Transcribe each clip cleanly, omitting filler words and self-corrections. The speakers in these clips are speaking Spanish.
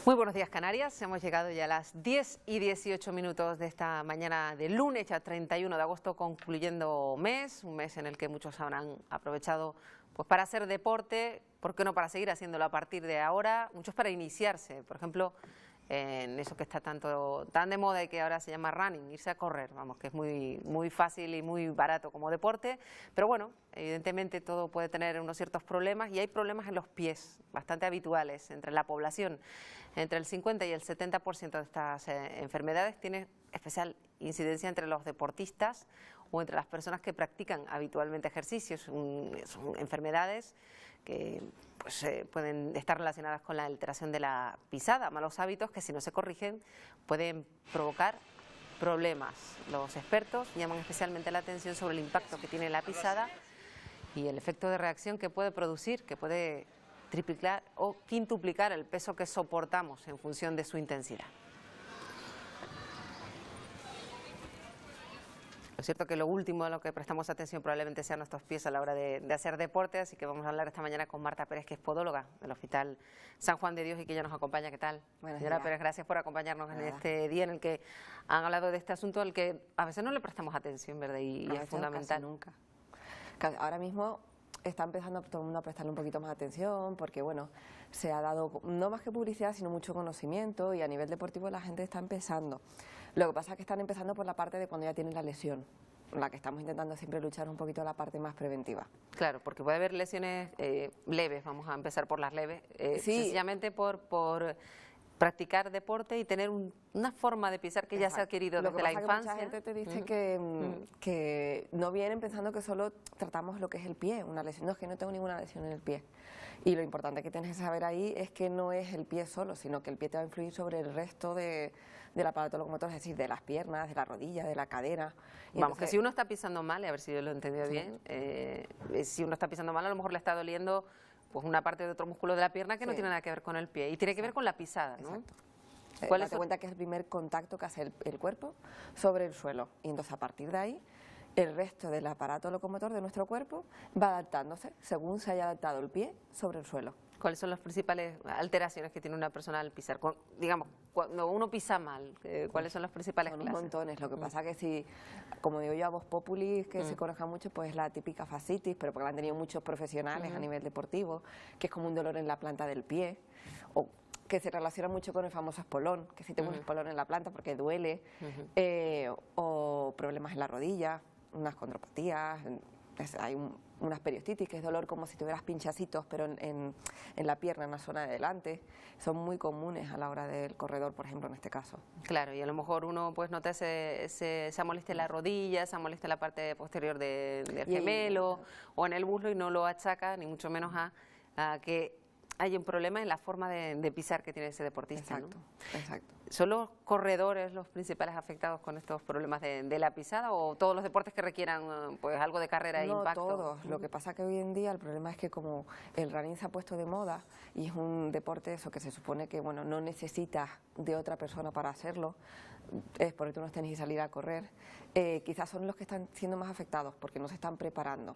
Muy buenos días, Canarias. Hemos llegado ya a las 10:18 de esta mañana de lunes, ya 31 de agosto, concluyendo mes, un mes en el que muchos habrán aprovechado pues para hacer deporte, ¿por qué no para seguir haciéndolo a partir de ahora? Muchos para iniciarse, por ejemplo, en eso que está tan de moda y que ahora se llama running, irse a correr, vamos, que es muy fácil y muy barato como deporte, pero bueno, evidentemente todo puede tener unos ciertos problemas y hay problemas en los pies, bastante habituales entre la población. Entre el 50 y el 70% de estas enfermedades tienen especial incidencia entre los deportistas o entre las personas que practican habitualmente ejercicios. Son enfermedades que pues, pueden estar relacionadas con la alteración de la pisada, malos hábitos que si no se corrigen pueden provocar problemas. Los expertos llaman especialmente la atención sobre el impacto que tiene la pisada y el efecto de reacción que puede producir, que puede triplicar o quintuplicar el peso que soportamos en función de su intensidad. Lo cierto que lo último a lo que prestamos atención probablemente sean nuestros pies a la hora de hacer deporte, así que vamos a hablar esta mañana con Marta Pérez, que es podóloga del Hospital San Juan de Dios y que ya nos acompaña. ¿Qué tal? Señora Pérez, gracias por acompañarnos en este día en el que han hablado de este asunto al que a veces no le prestamos atención, ¿verdad? Y es fundamental. Nunca. Ahora mismo está empezando todo el mundo a prestarle un poquito más atención porque, bueno, se ha dado no más que publicidad, sino mucho conocimiento y a nivel deportivo la gente está empezando. Lo que pasa es que están empezando por la parte de cuando ya tienen la lesión, la que estamos intentando siempre luchar un poquito la parte más preventiva. Claro, porque puede haber lesiones leves, vamos a empezar por las leves, sí. Sencillamente por practicar deporte y tener una forma de pisar que ya se ha adquirido desde la infancia. Mucha gente te dice que no vienen pensando que solo tratamos lo que es el pie, una lesión. No, es que no tengo ninguna lesión en el pie. Y lo importante que tienes que saber ahí es que no es el pie solo, sino que el pie te va a influir sobre el resto del aparato locomotor, es decir, de las piernas, de la rodilla, de la cadera. Y vamos, que si uno está pisando mal, a ver si yo lo he entendido bien, si uno está pisando mal a lo mejor le está doliendo pues una parte de otro músculo de la pierna que no tiene nada que ver con el pie y tiene que ver con la pisada, ¿no? Exacto. Date cuenta que es el primer contacto que hace el cuerpo sobre el suelo y entonces a partir de ahí el resto del aparato locomotor de nuestro cuerpo va adaptándose según se haya adaptado el pie sobre el suelo. ¿Cuáles son las principales alteraciones que tiene una persona al pisar? Digamos, cuando uno pisa mal, ¿cuáles son las principales clases? Son montones. Lo que pasa que si, como digo yo, a voz populi, que se conoce mucho, pues la típica fascitis, pero porque la han tenido muchos profesionales a nivel deportivo, que es como un dolor en la planta del pie, o que se relaciona mucho con el famoso espolón, que si tengo un espolón en la planta porque duele, o problemas en la rodilla, unas condropatías. Hay unas periostitis, que es dolor como si tuvieras pinchacitos, pero en la pierna, en la zona de delante. Son muy comunes a la hora del corredor, por ejemplo, en este caso. Claro, y a lo mejor uno pues nota esa molestia en la rodilla, esa molestia en la parte posterior del gemelo o en el muslo y no lo achaca, ni mucho menos a que hay un problema en la forma de pisar que tiene ese deportista. Exacto, ¿no? Exacto. ¿Son los corredores los principales afectados con estos problemas de la pisada o todos los deportes que requieran pues algo de carrera e impacto? No todos. Lo que pasa que hoy en día el problema es que como el running se ha puesto de moda y es un deporte eso que se supone que bueno no necesitas de otra persona para hacerlo, es porque tú no tienes que salir a correr, quizás son los que están siendo más afectados porque no se están preparando,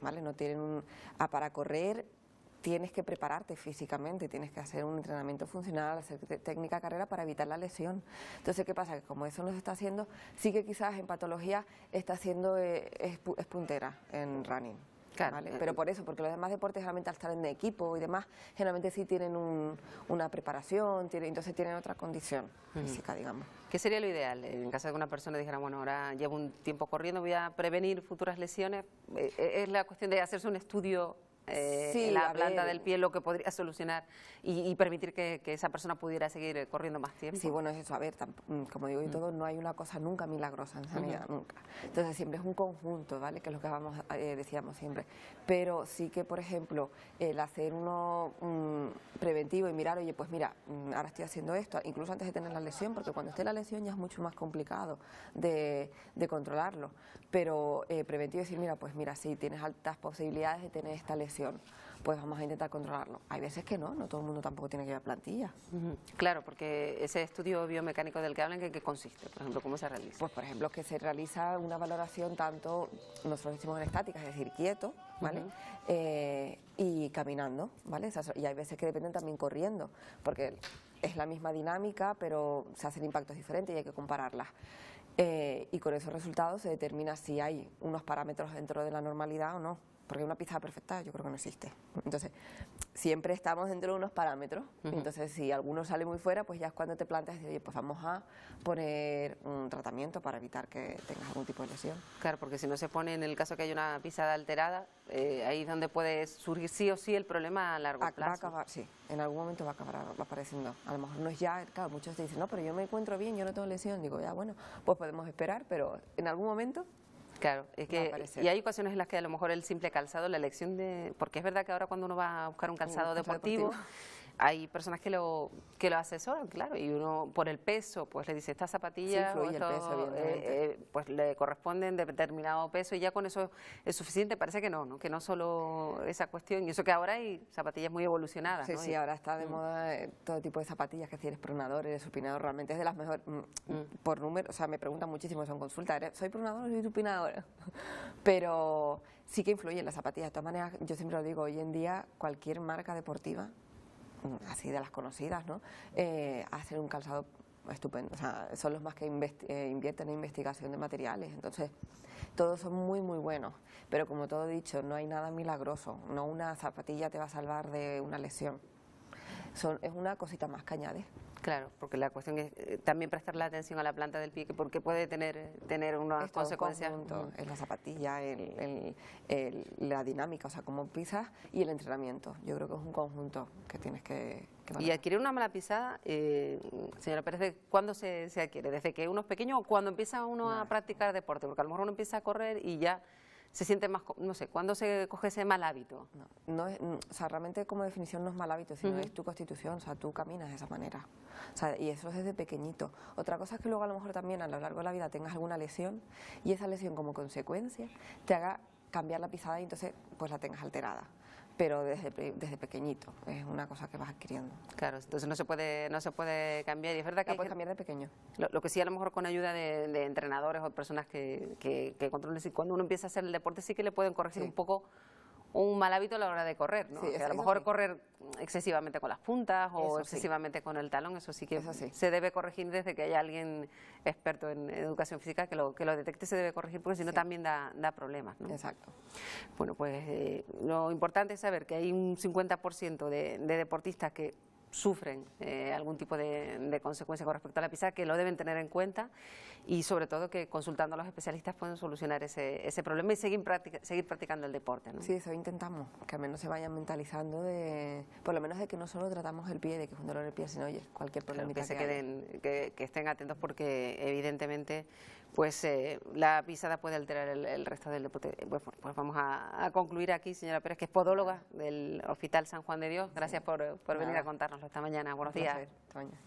¿vale? No tienen para correr. Tienes que prepararte físicamente, tienes que hacer un entrenamiento funcional, hacer técnica carrera para evitar la lesión. Entonces, ¿qué pasa? Que como eso no se está haciendo, sí que quizás en patología está siendo es puntera en running. Claro. ¿Vale? Pero por eso, porque los demás deportes generalmente al estar en equipo y demás, generalmente sí tienen una preparación, entonces tienen otra condición física, digamos. ¿Qué sería lo ideal? En caso de que una persona dijera, bueno, ahora llevo un tiempo corriendo, voy a prevenir futuras lesiones, ¿es la cuestión de hacerse un estudio en la planta del pie lo que podría solucionar y permitir que esa persona pudiera seguir corriendo más tiempo? Sí, bueno, es eso. A ver, como digo y todo, no hay una cosa nunca milagrosa en sanidad, nunca. Entonces siempre es un conjunto, ¿vale? Que es lo que decíamos siempre. Pero sí que, por ejemplo, el hacer uno preventivo y mirar, oye, pues mira, ahora estoy haciendo esto, incluso antes de tener la lesión, porque cuando esté la lesión ya es mucho más complicado de controlarlo. Pero preventivo es decir, mira, pues mira, sí, tienes altas posibilidades de tener esta lesión, pues vamos a intentar controlarlo. Hay veces que no todo el mundo tampoco tiene que llevar plantilla. Claro, porque ese estudio biomecánico del que hablan, ¿en qué consiste? Por ejemplo, ¿cómo se realiza? Pues por ejemplo, que se realiza una valoración tanto, nosotros decimos en estática, es decir, quieto, ¿vale? Y caminando, ¿vale? Y hay veces que dependen también corriendo, porque es la misma dinámica, pero se hacen impactos diferentes y hay que compararlas. Y con esos resultados se determina si hay unos parámetros dentro de la normalidad o no, porque una pizza perfecta yo creo que no existe. Entonces, siempre estamos dentro de unos parámetros. Entonces, si alguno sale muy fuera, pues ya es cuando te planteas, oye, pues vamos a poner un tratamiento para evitar que tengas algún tipo de lesión. Claro, porque si no se pone, en el caso que hay una pisada alterada, ahí es donde puede surgir sí o sí el problema a largo plazo. Va a acabar, sí, en algún momento va a acabar apareciendo. A lo mejor no es ya, claro, muchos te dicen, no, pero yo me encuentro bien, yo no tengo lesión. Digo, ya, bueno, pues podemos esperar, pero en algún momento... Claro, es que y hay ocasiones en las que a lo mejor el simple calzado, la elección de... Porque es verdad que ahora cuando uno va a buscar un calzado deportivo, hay personas que lo asesoran, claro, y uno por el peso, pues le dice, esta zapatilla sí, el peso, pues le corresponden de determinado peso y ya con eso es suficiente. Parece que no, que no solo esa cuestión, y eso que ahora hay zapatillas muy evolucionadas. Sí, ¿no? sí, ahora está de moda todo tipo de zapatillas, que si eres pronador, eres supinador, realmente es de las mejores, por número, o sea, me preguntan muchísimo eso en consulta, ¿soy pronador o soy supinador? Pero sí que influye en las zapatillas. De todas maneras, yo siempre lo digo, hoy en día cualquier marca deportiva, así de las conocidas, ¿no? Hacen un calzado estupendo, o sea, son los más que invierten en investigación de materiales, entonces todos son muy muy buenos, pero como todo he dicho, no hay nada milagroso, no una zapatilla te va a salvar de una lesión, es una cosita más que añade. Claro, porque la cuestión es también prestarle atención a la planta del pie, porque puede tener unas consecuencias. Es la zapatilla, la dinámica, o sea, cómo pisas y el entrenamiento. Yo creo que es un conjunto que tienes que Y adquirir una mala pisada, señora Pérez, ¿cuándo se adquiere? ¿Desde que uno es pequeño o cuando empieza uno a practicar deporte? Porque a lo mejor uno empieza a correr y ya se siente más, no sé, ¿cuándo se coge ese mal hábito? O sea, realmente como definición no es mal hábito, sino es tu constitución, o sea, tú caminas de esa manera. O sea, y eso es desde pequeñito. Otra cosa es que luego a lo mejor también a lo largo de la vida tengas alguna lesión y esa lesión como consecuencia te haga cambiar la pisada y entonces pues la tengas alterada. Pero desde pequeñito, es una cosa que vas adquiriendo. Claro, entonces no se puede cambiar, y es verdad que... La puedes cambiar de pequeño. Lo que sí, a lo mejor con ayuda de entrenadores o personas que controlen, si cuando uno empieza a hacer el deporte sí que le pueden corregir un poco un mal hábito a la hora de correr, ¿no? Sí, o sea, a lo mejor correr excesivamente con las puntas o excesivamente con el talón, eso sí que se debe corregir desde que haya alguien experto en educación física que lo detecte, se debe corregir, porque si no también da problemas, ¿no? Exacto. Bueno, pues lo importante es saber que hay un 50% de deportistas que sufren algún tipo de consecuencia con respecto a la pisada, que lo deben tener en cuenta, y sobre todo que consultando a los especialistas pueden solucionar ese problema y seguir practicando el deporte, ¿no? Sí, eso intentamos, que al menos se vayan mentalizando por lo menos de que no solo tratamos el pie, de que es un dolor de pie, sino oye, cualquier problema que estén atentos, porque evidentemente pues la pisada puede alterar el resto del deporte. Pues vamos a concluir aquí, señora Pérez, que es podóloga del Hospital San Juan de Dios. Gracias por venir a contárnoslo esta mañana. Buenos días. Hasta mañana.